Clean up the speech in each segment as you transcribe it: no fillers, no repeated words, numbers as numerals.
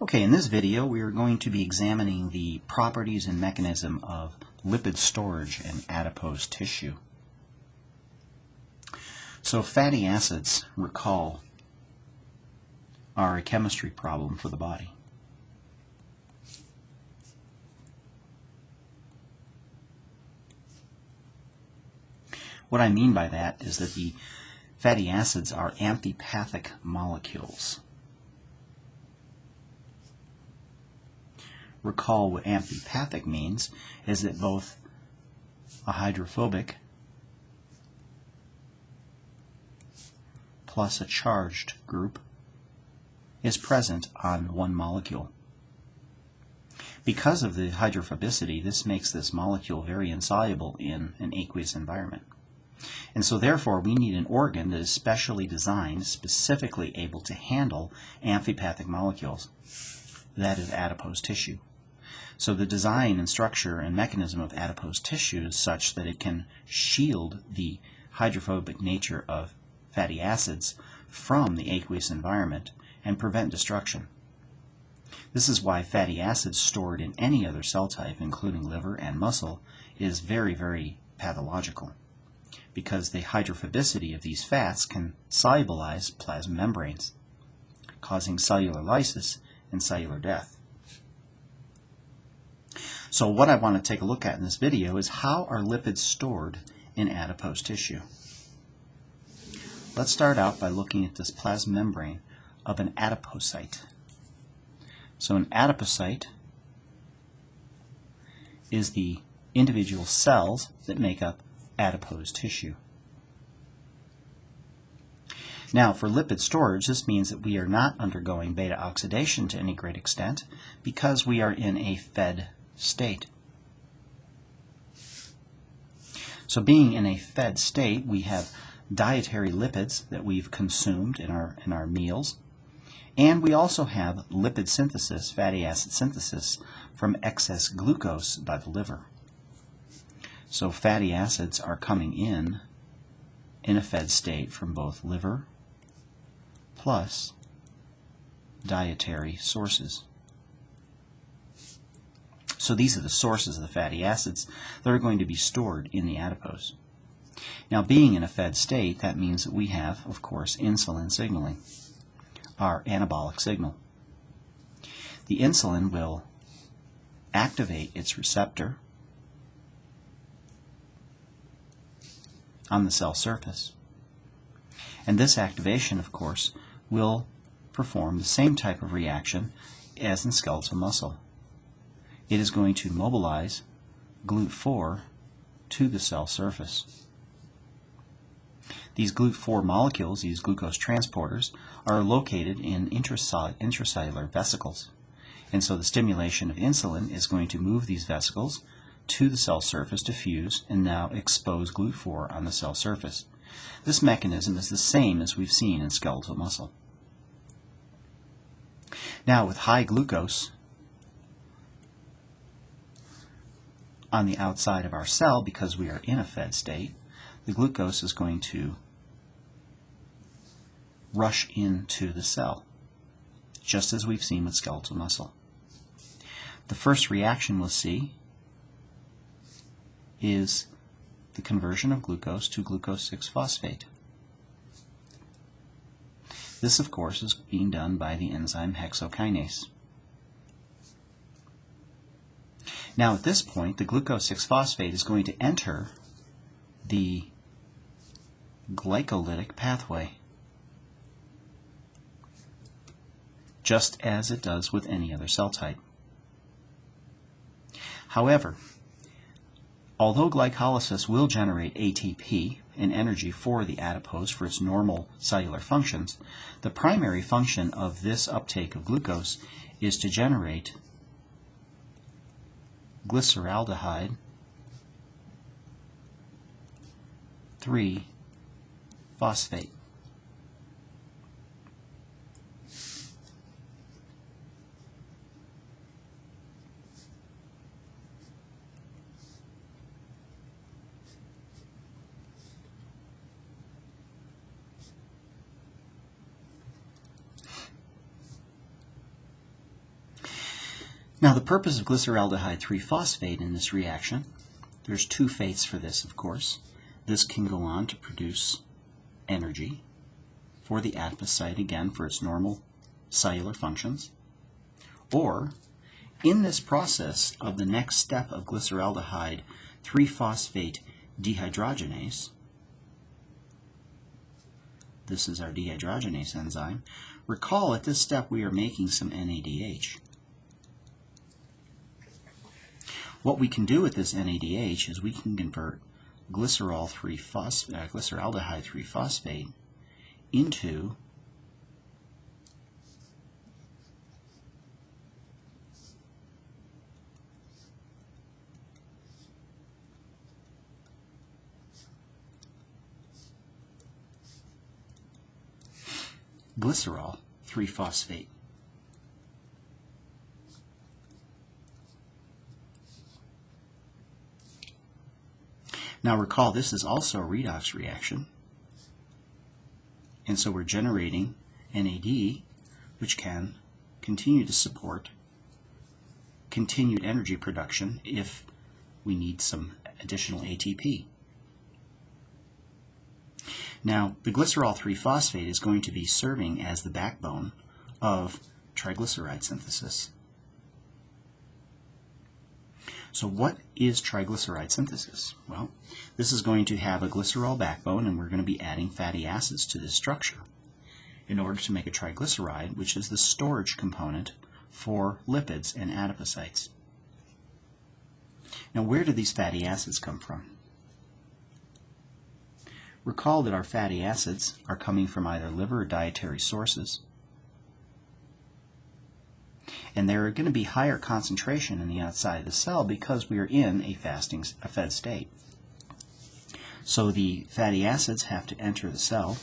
Okay, in this video we are going to be examining the properties and mechanism of lipid storage in adipose tissue. So fatty acids, recall, are a chemistry problem for the body. What I mean by that is that the fatty acids are amphipathic molecules. Recall what amphipathic means is that both a hydrophobic plus a charged group is present on one molecule. Because of the hydrophobicity, this makes this molecule very insoluble in an aqueous environment. And so therefore we need an organ that is specially designed, specifically able to handle amphipathic molecules. That is adipose tissue. So the design and structure and mechanism of adipose tissue is such that it can shield the hydrophobic nature of fatty acids from the aqueous environment and prevent destruction. This is why fatty acids stored in any other cell type, including liver and muscle, is very, very pathological, because the hydrophobicity of these fats can solubilize plasma membranes, causing cellular lysis and cellular death. So what I want to take a look at in this video is how are lipids stored in adipose tissue. Let's start out by looking at this plasma membrane of an adipocyte. So an adipocyte is the individual cells that make up adipose tissue. Now, for lipid storage, this means that we are not undergoing beta oxidation to any great extent because we are in a fed state. So being in a fed state, we have dietary lipids that we've consumed in our meals, and we also have lipid synthesis, fatty acid synthesis, from excess glucose by the liver. So fatty acids are coming in a fed state from both liver plus dietary sources. So these are the sources of the fatty acids that are going to be stored in the adipose. Now, being in a fed state, that means that we have, of course, insulin signaling, our anabolic signal. The insulin will activate its receptor on the cell surface. And this activation, of course, will perform the same type of reaction as in skeletal muscle. It is going to mobilize GLUT4 to the cell surface. These GLUT4 molecules, these glucose transporters, are located in intracellular vesicles. And so the stimulation of insulin is going to move these vesicles to the cell surface to fuse and now expose GLUT4 on the cell surface. This mechanism is the same as we've seen in skeletal muscle. Now, with high glucose on the outside of our cell, because we are in a fed state, the glucose is going to rush into the cell, just as we've seen with skeletal muscle. The first reaction we'll see is the conversion of glucose to glucose 6-phosphate. This, of course, is being done by the enzyme hexokinase. Now, at this point, the glucose 6-phosphate is going to enter the glycolytic pathway, just as it does with any other cell type. However, although glycolysis will generate ATP and energy for the adipose for its normal cellular functions, the primary function of this uptake of glucose is to generate glyceraldehyde 3-phosphate. Now the purpose of glyceraldehyde 3-phosphate in this reaction, there's two fates for this, of course. This can go on to produce energy for the adipocyte, again, for its normal cellular functions. Or, in this process of the next step of glyceraldehyde 3-phosphate dehydrogenase, this is our dehydrogenase enzyme, recall at this step we are making some NADH. What we can do with this NADH is we can convert glyceraldehyde 3-phosphate into glycerol 3-phosphate. Now recall, this is also a redox reaction, and so we're generating NAD, which can continue to support continued energy production if we need some additional ATP. Now, the glycerol 3-phosphate is going to be serving as the backbone of triglyceride synthesis. So what is triglyceride synthesis? Well, this is going to have a glycerol backbone, and we're going to be adding fatty acids to this structure in order to make a triglyceride, which is the storage component for lipids and adipocytes. Now, where do these fatty acids come from? Recall that our fatty acids are coming from either liver or dietary sources, and they're going to be higher concentration in the outside of the cell because we are in a fed state. So the fatty acids have to enter the cell,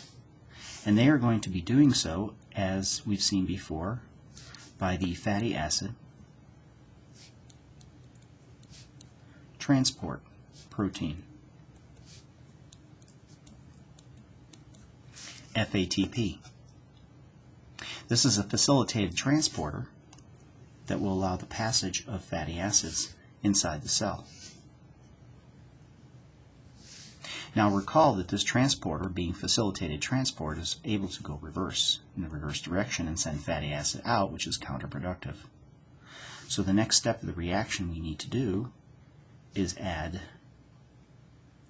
and they are going to be doing so, as we've seen before, by the fatty acid transport protein, FATP. This is a facilitated transporter that will allow the passage of fatty acids inside the cell. Now recall that this transporter, being facilitated transport, is able to go in the reverse direction and send fatty acid out, which is counterproductive. So the next step of the reaction we need to do is add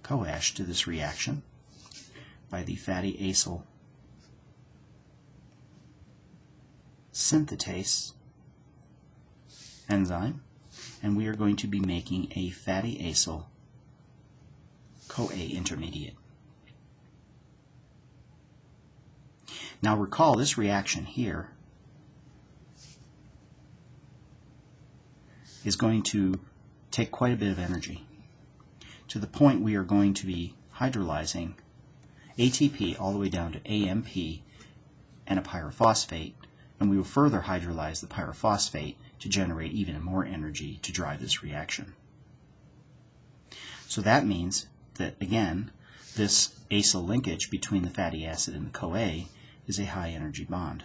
CoAsh to this reaction by the fatty acyl synthetase enzyme, and we are going to be making a fatty acyl CoA intermediate. Now recall, this reaction here is going to take quite a bit of energy, to the point we are going to be hydrolyzing ATP all the way down to AMP and a pyrophosphate, and we will further hydrolyze the pyrophosphate to generate even more energy to drive this reaction. So that means that, again, this acyl linkage between the fatty acid and the CoA is a high energy bond.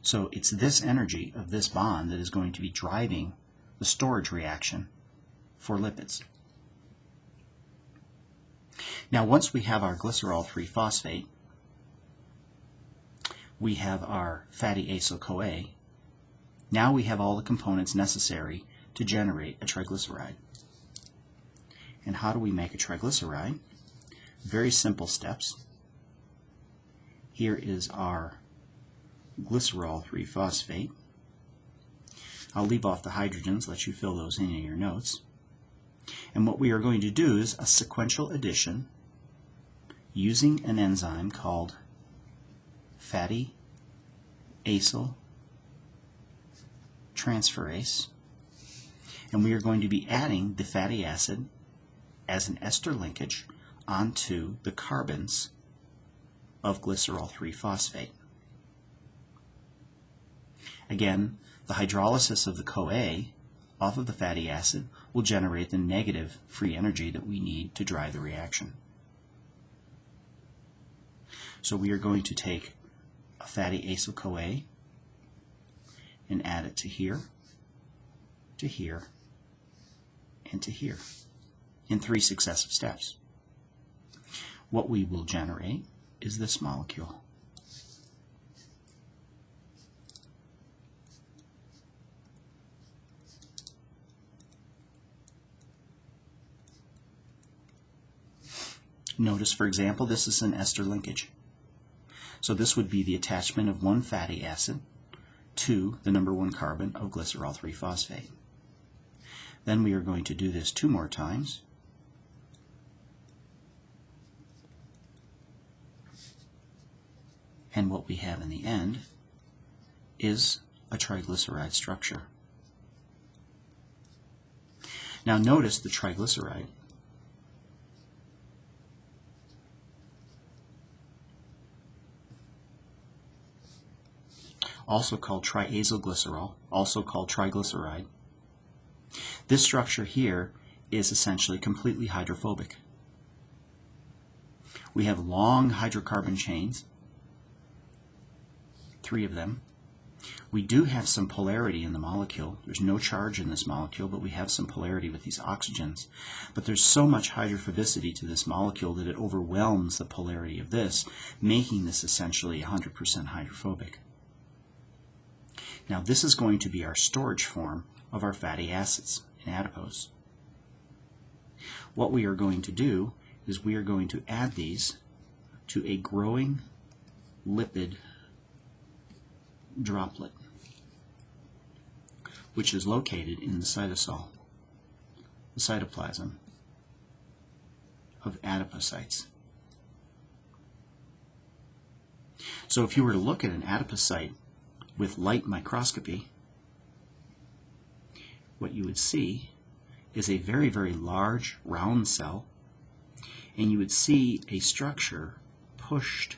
So it's this energy of this bond that is going to be driving the storage reaction for lipids. Now, once we have our glycerol 3-phosphate, we have our fatty acyl CoA. Now we have all the components necessary to generate a triglyceride. And how do we make a triglyceride? Very simple steps. Here is our glycerol 3-phosphate. I'll leave off the hydrogens, let you fill those in your notes. And what we are going to do is a sequential addition using an enzyme called fatty acyl transferase, and we are going to be adding the fatty acid as an ester linkage onto the carbons of glycerol 3-phosphate. Again, the hydrolysis of the CoA off of the fatty acid will generate the negative free energy that we need to drive the reaction. So we are going to take a fatty acyl CoA and add it to here, and to here in 3 successive steps. What we will generate is this molecule. Notice, for example, this is an ester linkage. So this would be the attachment of one fatty acid to the number 1 carbon of glycerol 3-phosphate. Then we are going to do this 2 more times. And what we have in the end is a triglyceride structure. Now notice the triglyceride also called triacylglycerol, also called triglyceride. This structure here is essentially completely hydrophobic. We have long hydrocarbon chains, 3 of them. We do have some polarity in the molecule. There's no charge in this molecule, but we have some polarity with these oxygens. But there's so much hydrophobicity to this molecule that it overwhelms the polarity of this, making this essentially 100% hydrophobic. Now this is going to be our storage form of our fatty acids in adipose. What we are going to do is we are going to add these to a growing lipid droplet, which is located in the cytosol, the cytoplasm of adipocytes. So if you were to look at an adipocyte with light microscopy, what you would see is a very, very large round cell, and you would see a structure pushed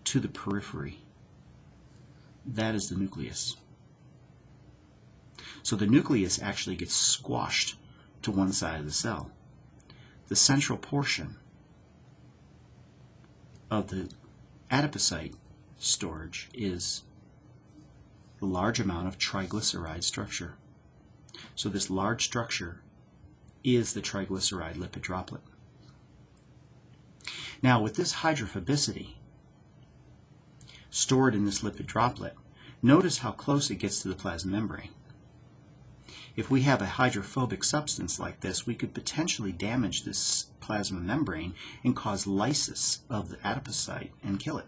to the periphery. That is the nucleus. So the nucleus actually gets squashed to one side of the cell. The central portion of the adipocyte storage is the large amount of triglyceride structure. So this large structure is the triglyceride lipid droplet. Now with this hydrophobicity stored in this lipid droplet, notice how close it gets to the plasma membrane. If we have a hydrophobic substance like this, we could potentially damage this plasma membrane and cause lysis of the adipocyte and kill it.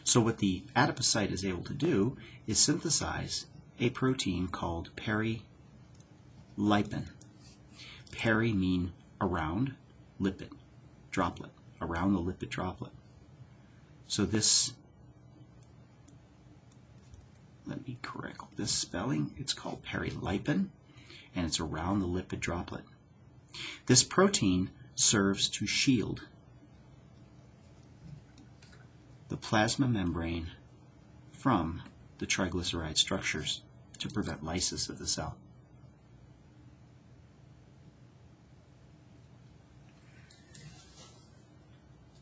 So what the adipocyte is able to do is synthesize a protein called perilipin. Peri mean around, lipid, droplet, around the lipid droplet. So this, let me correct this spelling, it's called perilipin, and it's around the lipid droplet. This protein serves to shield the plasma membrane from the triglyceride structures to prevent lysis of the cell.